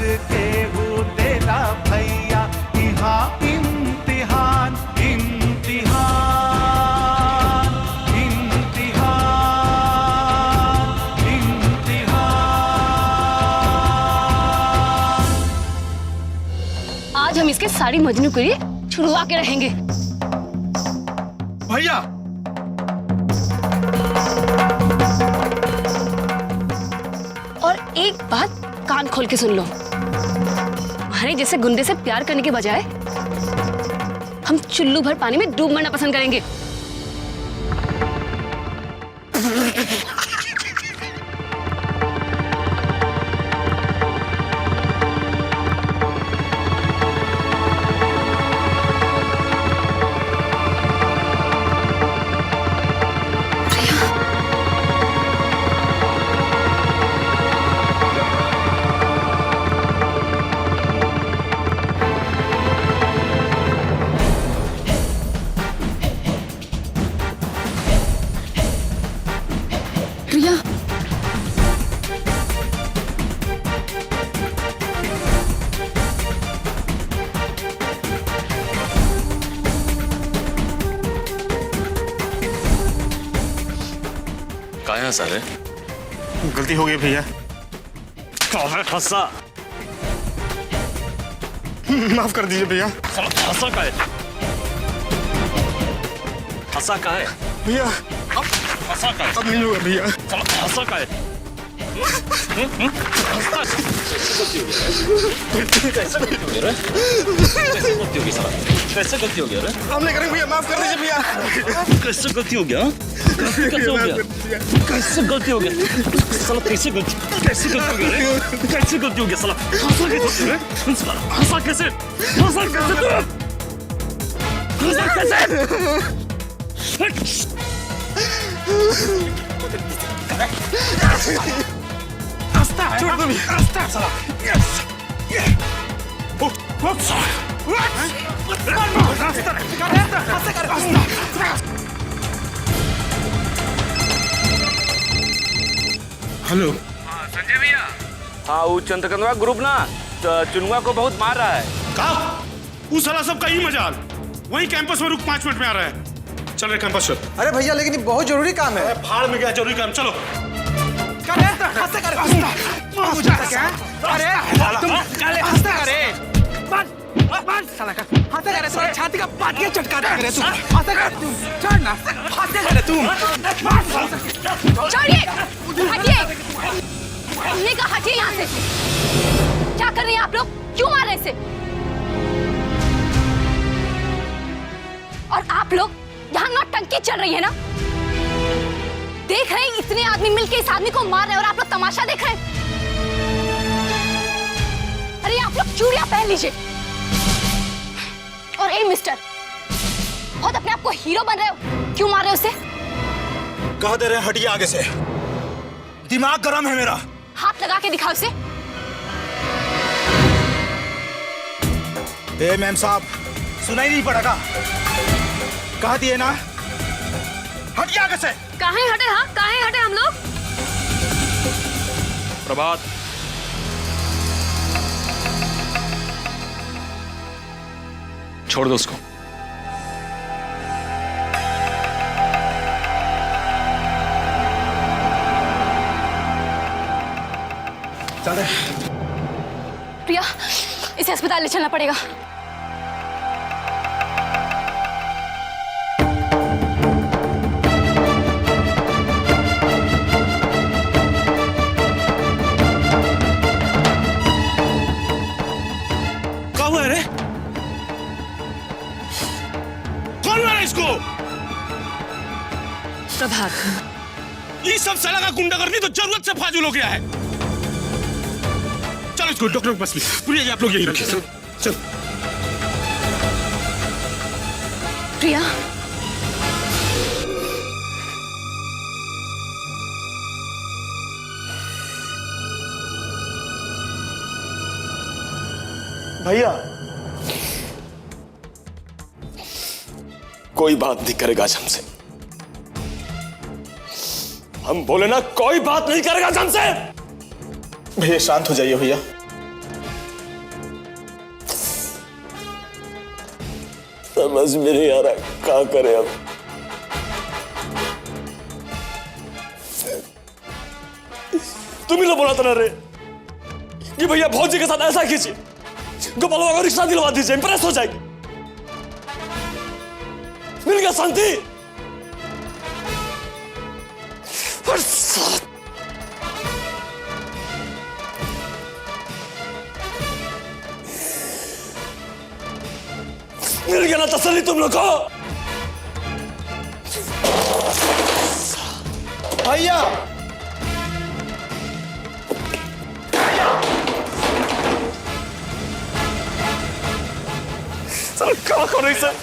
के वो देला भैया यहाँ इम्तिहान इम्तिहान इम्तिहान इम्तिहान। आज हम इसके सारी मजनू के लिए छुड़वा के रहेंगे। भैया और एक बात कान खोल के सुन लो, हमारे जैसे गुंडे से प्यार करने के बजाय हम चुल्लू भर पानी में डूब मरना पसंद करेंगे। प्रिया, कहाँ है सारे? गलती हो गई भैया। कहाँ है फंसा? माफ कर दीजिए भैया। फंसा कहाँ है? फंसा कहाँ है? भैया फंसा कहाँ है? अब नहीं होगा भैया। फंसा कहाँ है? कैसे गलती हो गया रे? कैसे गलती हो गया रे? हम नहीं करेंगे भैया, माफ कर दीजिए भैया। कैसे गलती हो गया? कैसे हो गया? कैसे गलती हो गया? साला कैसे गलती हो गया रे? कैसे गलती हो गया साला? फंसा कैसे रे? फंसा कैसे? फंसा कैसे तू? फंसा कैसे? छोड़ दो भैया। हेलो संजय भैया। हाँ वो चंद्रकंदवा ग्रुप ना चुनुआ को बहुत मार रहा है। कहा? उस साला सब का ही मजाल। वही कैंपस में रुक, 5 मिनट में आ रहा है। चल रहे कैंपस चल। अरे भैया लेकिन ये बहुत जरूरी काम है। भाड़ में गया जरूरी काम, चलो। छाती का पाटिया चटका करे तू। छोड़ ना, करे तू। छोड़िए, हटिए, हमने कहा हटिए यहाँ से। क्या कर रहे हैं आप लोग? क्यों मार रहे इसे? और आप लोग यहाँ नौटंकी चल रही है ना? देख रहे हैं इतने आदमी मिलके इस आदमी को मार रहे हैं और आप लोग तमाशा देख रहे हैं। अरे आप लोग चूड़ियां पहन लीजिए। और ए मिस्टर, बहुत अपने आप को हीरो बन रहे हो, क्यों मार रहे हो उसे? कह दे रहे हैं हटिए आगे से। दिमाग गर्म है मेरा। हाथ लगा के दिखाओ उसे। ए मैम साहब, सुनाई नहीं पड़ेगा? कह दिए ना, हटिए आगे से। कहाँ हटे? हाँ कहाँ हटे हम लोग? प्रभात, छोड़ दो उसको। चल रहे। प्रिया, इसे अस्पताल ले चलना पड़ेगा। क्या हुआ रे? कौन मारा इसको? प्रभात, ये सब साला का गुंडागर्दी तो जरूरत से फाजुल हो गया है। चलो इसको डॉक्टर के पास भी। प्रिया जी आप लोग यही रखिए। चल चल। प्रिया, भैया कोई बात नहीं करेगा आज हमसे। हम बोले ना, कोई बात नहीं करेगा आज हमसे। भैया शांत हो जाइए भैया। समझ में नहीं आ रहा क्या करें अब। तुम ही लोग बोला था ना रे कि भैया भौजी के साथ ऐसा कीजिए, गोपालवा को रिक्शा दिलवा दीजिए, इंप्रेस हो जाएगी। मिल गया शांति। मिल गया ना तसल्ली तुम लोग को। भैया क्या कर रही सर?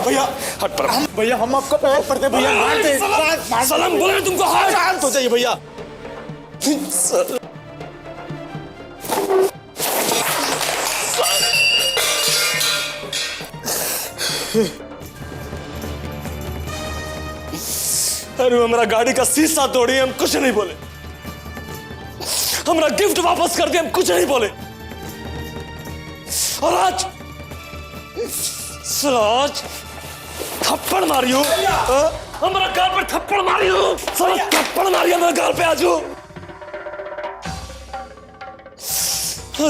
भैया हट पर भैया हम आपको पैर पड़ते भैया, मारते सलाम बोल रहे तुमको। हाँ शांत हो जाइए भैया। अरे हमारा गाड़ी का शीशा तोड़ी, हम कुछ नहीं बोले। हमारा गिफ्ट वापस कर दिया, हम कुछ नहीं बोले। और आज थप्पड़ मारी हो, हमारा गाल पे थप्पड़ मारी हो, साला थप्पड़ मारी हमारे गाल पे आज हो।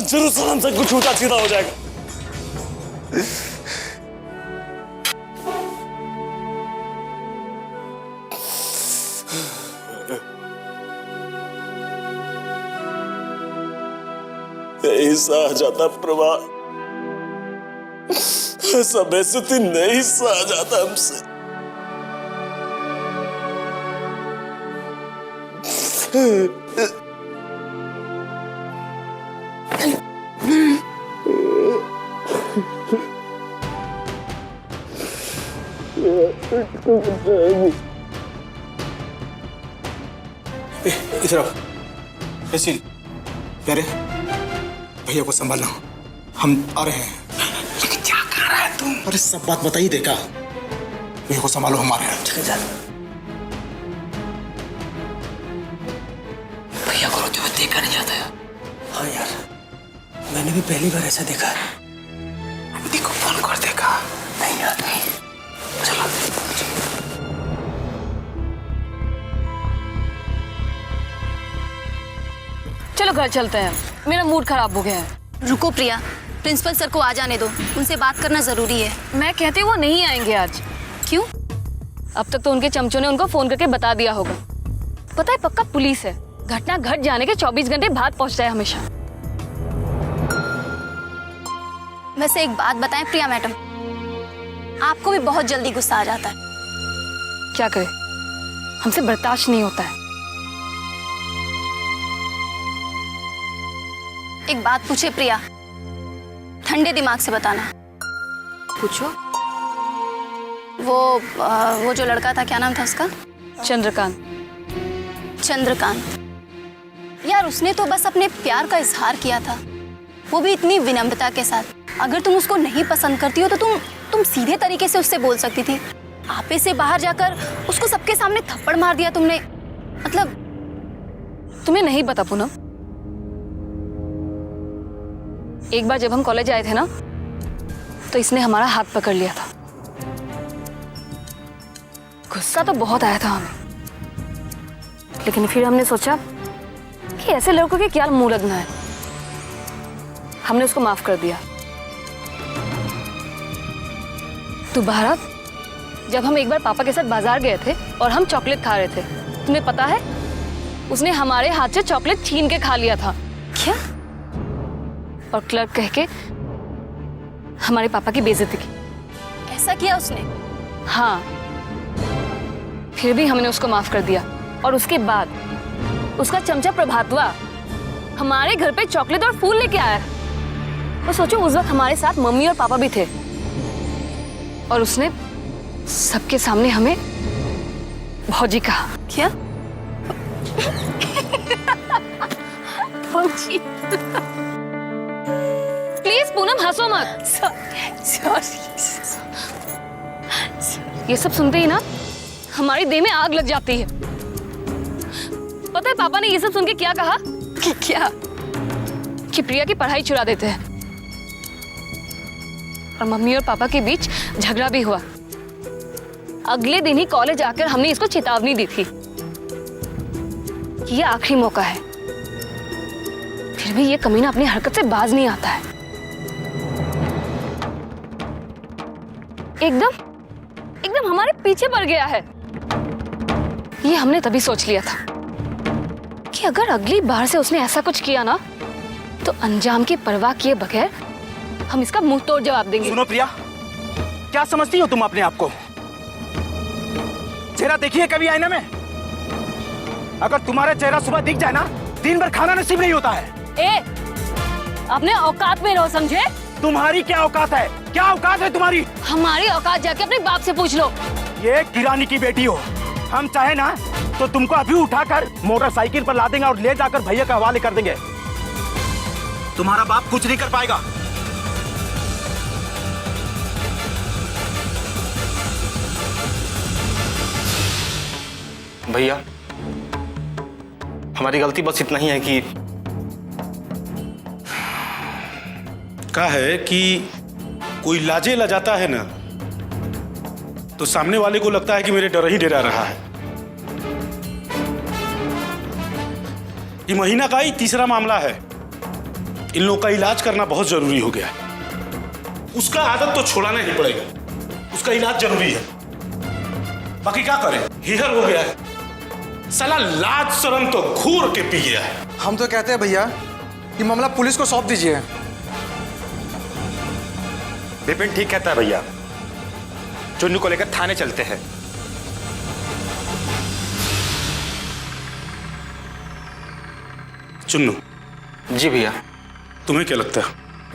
जेरूसलम से कुछ उल्टा सीधा हो जाएगा। ऐसा आ जाता प्रभा, ऐसा बेइज्जती नहीं सहा जाता हमसे। इधर आओ। ऐसी प्यारे भैया को संभालना, हम आ रहे हैं। लेकिन क्या कर रहा है तुम? अरे सब बात बताइए देगा। भैया को संभालो, हम आ रहे हैं। ठीक है चल। भैया को रोते हुए देखा नहीं जाता है। हाँ यार, मैंने भी पहली बार ऐसा देखा। अमित को फोन कर देगा। नहीं यार नहीं। चलो चलो घर चलते हैं, मेरा मूड खराब हो गया है। रुको प्रिया, प्रिंसिपल सर को आ जाने दो, उनसे बात करना जरूरी है। मैं कहती हूँ वो नहीं आएंगे आज। क्यों? अब तक तो उनके चमचों ने उनको फोन करके बता दिया होगा। पता है पक्का पुलिस है, घटना घट जाने के 24 घंटे बाद पहुंचता है हमेशा। वैसे एक बात बताएं प्रिया मैडम, आपको भी बहुत जल्दी गुस्सा आ जाता है। क्या करे, हमसे बर्दाश्त नहीं होता है। एक बात पूछे प्रिया, ठंडे दिमाग से बताना। पूछो। वो जो लड़का था, क्या नाम था उसका? चंद्रकांत। चंद्रकांत यार, उसने तो बस अपने प्यार का इजहार किया था, वो भी इतनी विनम्रता के साथ। अगर तुम उसको नहीं पसंद करती हो तो तुम सीधे तरीके से उससे बोल सकती थी। आपे से बाहर जाकर उसको सबके सामने थप्पड़ मार दिया तुमने। मतलब तुम्हें नहीं पता पूनम, एक बार जब हम कॉलेज आए थे ना, तो इसने हमारा हाथ पकड़ लिया था। गुस्सा तो बहुत आया था हमें, लेकिन फिर हमने सोचा कि ऐसे लड़कों के क्या मुंह लगना है। हमने उसको माफ कर दिया। दोबारा जब हम एक बार पापा के साथ बाजार गए थे और हम चॉकलेट खा रहे थे, तुम्हें पता है उसने हमारे हाथ से चॉकलेट छीन के खा लिया था। क्या? और क्लर्क कह के हमारे पापा की बेइज्जती की। ऐसा किया उसने? हाँ, फिर भी हमने उसको माफ कर दिया। और उसके बाद उसका चमचा प्रभातवा हमारे घर पे चॉकलेट और फूल लेके आया। और सोचो, उस वक्त हमारे साथ मम्मी और पापा भी थे, और उसने सबके सामने हमें भौजी कहा। क्या? भौजी? प्लीज पूनम हंसो मत। सॉरी। ये सब सुनते ही ना हमारी देह में आग लग जाती है। पता है पापा ने ये सब सुन के क्या कहा? क्या? कि प्रिया की पढ़ाई छुड़ा देते हैं। और मम्मी और पापा के बीच झगड़ा भी हुआ। अगले दिन ही कॉलेज आकर हमने इसको चेतावनी दी थी कि ये आखिरी मौका है, फिर भी ये कमीना अपनी हरकत से बाज नहीं आता है। एकदम हमारे पीछे पड़ गया है। ये हमने तभी सोच लिया था कि अगर अगली बार से उसने ऐसा कुछ किया ना, तो अंजाम की परवाह किए बगैर हम इसका मुंह तोड़ जवाब देंगे। सुनो प्रिया, क्या समझती हो तुम अपने आप को? चेहरा देखिए कभी आईने में? अगर तुम्हारा चेहरा सुबह दिख जाए ना, दिन भर खाना नसीब नहीं होता है। अपने औकात में रहो, समझे? तुम्हारी क्या औकात है? क्या औकात है तुम्हारी? हमारी औकात जाके अपने बाप से पूछ लो। ये किरानी की बेटी हो, हम चाहे ना तो तुमको अभी उठाकर मोटरसाइकिल पर ला देंगे और ले जाकर भैया के हवाले कर देंगे। तुम्हारा बाप कुछ नहीं कर पाएगा। भैया, हमारी गलती बस इतना ही है कि क्या है कि कोई लाजे लजाता है ना, तो सामने वाले को लगता है कि मेरे डर ही डरा रहा है। ये महीना का ही तीसरा मामला है। इन लोगों का इलाज करना बहुत जरूरी हो गया है। उसका आदत तो छोड़ाना ही पड़ेगा, उसका इलाज जरूरी है। बाकी क्या करें, हिहर हो गया है साला, लाज शर्म तो घूर के पी गया है। हम तो कहते हैं भैया कि मामला पुलिस को सौंप दीजिए। विपिन ठीक कहता है भैया, चुन्नू को लेकर थाने चलते हैं। चुन्नू, जी भैया। तुम्हें क्या लगता है?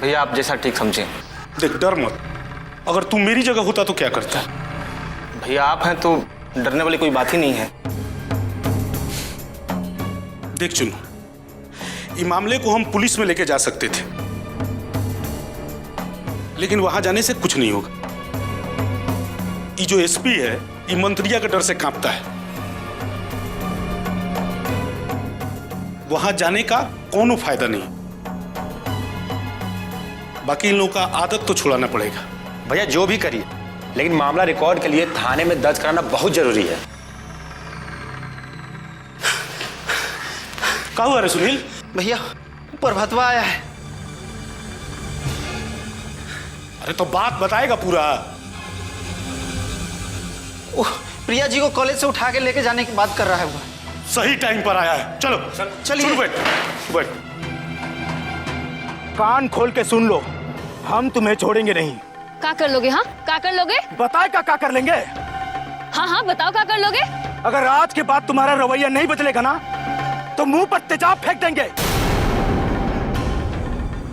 भैया आप जैसा ठीक समझें। देख, डर मत। अगर तुम मेरी जगह होता तो क्या करता? भैया आप हैं तो डरने वाली कोई बात ही नहीं है। देख चुन्नू, इस मामले को हम पुलिस में लेके जा सकते थे, लेकिन वहां जाने से कुछ नहीं होगा। ये जो एसपी है, ये मंत्रिया के डर से कांपता है। वहां जाने का कोनो फायदा नहीं। बाकी इन लोगों का आदत तो छुड़ाना पड़ेगा। भैया जो भी करिए, लेकिन मामला रिकॉर्ड के लिए थाने में दर्ज कराना बहुत जरूरी है। क्या हुआ रे सुनील? भैया प्रभातवा आया है। अरे तो बात बताएगा पूरा। प्रिया जी को कॉलेज से उठा के लेके जाने की बात कर रहा है वो। सही टाइम पर आया है। चलो चलिए। बैठ बैठ। कान खोल के सुन लो, हम तुम्हें छोड़ेंगे नहीं। क्या कर लोगे? हाँ, क्या कर लोगे? बताए क्या कर लेंगे? हाँ, बताओ क्या कर लोगे? अगर आज के बाद तुम्हारा रवैया नहीं बदलेगा ना, तो मुंह पर तेजाब फेंक देंगे।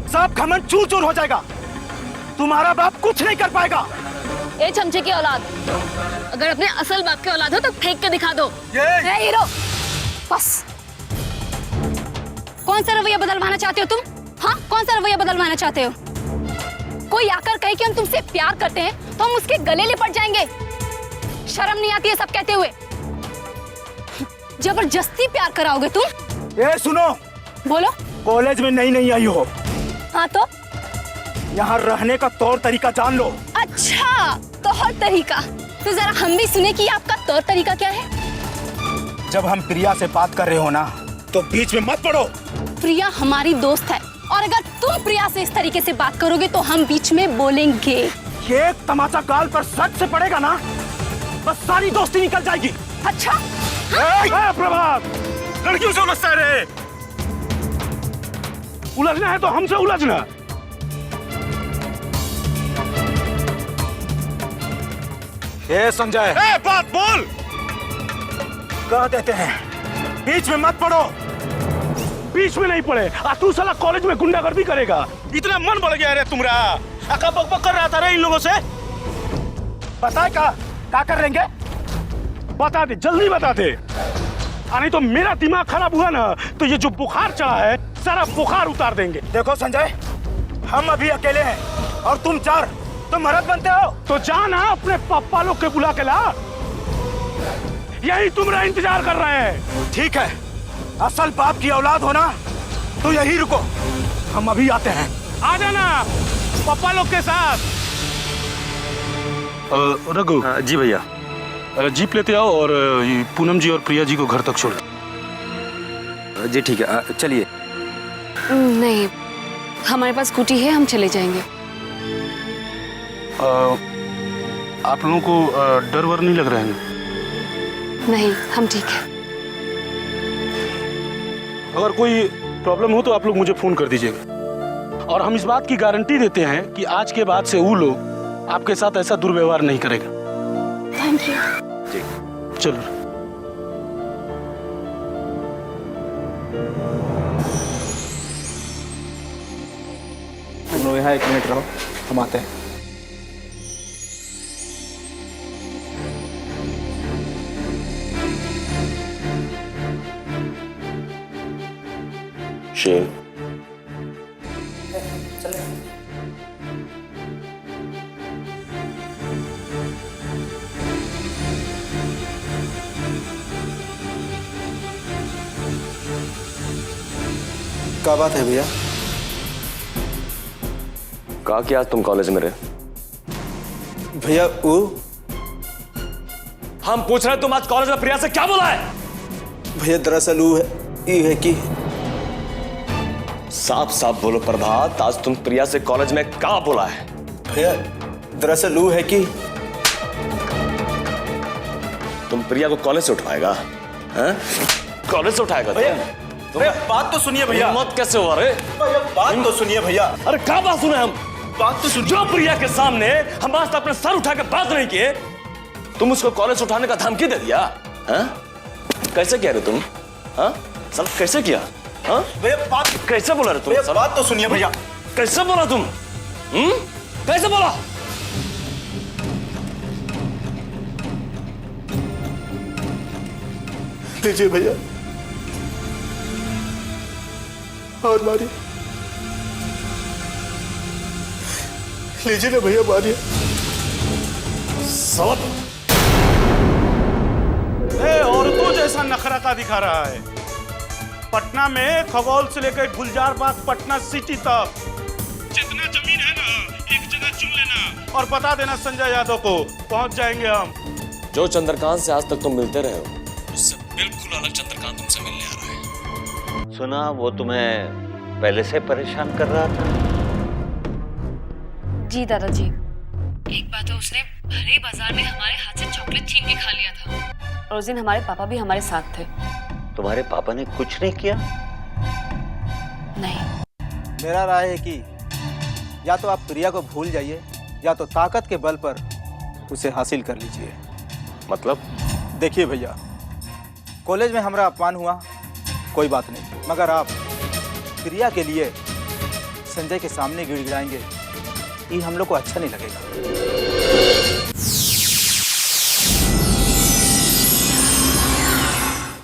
सब घमंड चूर चूर हो जाएगा। तुम्हारा बाप कुछ नहीं कर पाएगा। ए चमचे की औलाद, अगर अपने असल बाप के औलाद हो तो फेंक के दिखा दो। ए हीरो, बस। कौन सा रवैया बदलवाना चाहते हो तुम? हाँ, कौन सा रवैया बदलवाना चाहते हो? कोई आकर कहे कि हम तुमसे प्यार करते हैं तो हम उसके गले लिपट जाएंगे। शर्म नहीं आती है सब कहते हुए? जबरदस्ती प्यार कराओगे तुम? ये सुनो, बोलो। कॉलेज में नई आई हो, हाँ तो यहाँ रहने का तौर तरीका जान लो। अच्छा, तौर तरीका? तो जरा हम भी सुने कि आपका तौर तरीका क्या है। जब हम प्रिया से बात कर रहे हो ना, तो बीच में मत पड़ो। प्रिया हमारी दोस्त है, और अगर तुम प्रिया से इस तरीके से बात करोगे तो हम बीच में बोलेंगे। ये तमाचा गाल पर सच से पड़ेगा ना, बस सारी दोस्ती निकल जाएगी। अच्छा? प्रभात, लड़कियों से उलझता है रे। उलझना है तो हमसे उलझना। ये संजय, बात बोल। कह देते हैं, बीच में मत पड़ो। बीच में नहीं पड़े। तू साला कॉलेज में गुंडागर्दी करेगा, इतना मन बढ़ गया रे तुमरा। अका बकबक कर रहा था रे इन लोगों से। पता है क्या कर लेंगे? बता दे, जल्दी बता दे। नहीं तो मेरा दिमाग खराब हुआ ना, तो ये जो बुखार चढ़ा है सारा बुखार उतार देंगे। देखो संजय, हम अभी अकेले हैं और तुम चार, तुम मर्द बनते हो तो जाना अपने पापा लोग के बुला के ला। यही तुम्हारा इंतजार कर रहे हैं। ठीक है, असल बाप की औलाद हो ना, तो यही रुको, हम अभी आते हैं। आ जाना पापा लोग के साथ। रघु। जी भैया। जीप लेते आओ और ये पूनम जी और प्रिया जी को घर तक छोड़। जी ठीक है, चलिए। नहीं, हमारे पास स्कूटी है, हम चले जाएंगे। आप लोगों को डर वर नहीं लग रहा है? नहीं, हम ठीक है। अगर कोई प्रॉब्लम हो तो आप लोग मुझे फोन कर दीजिएगा, और हम इस बात की गारंटी देते हैं कि आज के बाद से वो लोग आपके साथ ऐसा दुर्व्यवहार नहीं करेगा। Thank you. चलो। तुम लोग यहाँ 1 मिनट रहो, हम आते हैं। शेर, क्या बात है भैया? कहा कि आज तुम कॉलेज में रहे? भैया वो हम पूछ रहे हैं तुम आज कॉलेज में प्रिया से क्या बोला है? भैया दरअसल वो है कि साफ साफ बोलो प्रभात, आज तुम प्रिया से कॉलेज में क्या बोला है? भैया दरअसल वो है कि तुम प्रिया को कॉलेज से उठवाएगा? हैं? कॉलेज से उठाएगा तुम? बात तो सुनिए भैया। हिम्मत कैसे हुआ रे? बात तो सुनिए भैया। अरे क्या बात सुने हम? बात तो सुनिए। जो प्रिया के सामने हम आज तक अपने सर उठा के बात नहीं किए, तुम उसको कॉलेज उठाने का धमकी दे दिया? हैं? कैसे कह रहे तुम? हाँ? सब कैसे किया? हाँ? भैया बात कैसे बोला रे तुम? भैया बात तो सुनिए भैया। कैसे बोला तुम? कैसे बोला? लीजिए भैया और मारिए। लीजिए ना भैया, मारिए। सब औरतों जैसा नखरा का दिखा रहा है। पटना में खगौल से लेकर गुलजारबाग पटना सिटी तक जितना जमीन है ना, एक जगह चुन लेना और बता देना संजय यादव को, पहुंच जाएंगे हम। जो चंद्रकांत से आज तक तुम मिलते रहे हो, उससे बिल्कुल अलग चंद्रकांत तुमसे मिलने आ रहा है। सुना वो तुम्हें पहले से परेशान कर रहा था? जी दादाजी, एक बात तो उसने भरे बाजार में हमारे हाथ से चॉकलेट छीन के खा लिया था, और उस दिन हमारे पापा भी हमारे साथ थे। तुम्हारे पापा ने कुछ नहीं किया? नहीं। मेरा राय है कि या तो आप प्रिया को भूल जाइए, या तो ताकत के बल पर उसे हासिल कर लीजिए। मतलब? देखिए भैया, कॉलेज में हमारा अपमान हुआ, कोई बात नहीं, मगर आप प्रिया के लिए संजय के सामने गिड़गिड़ाएंगे, ये हम लोग को अच्छा नहीं लगेगा।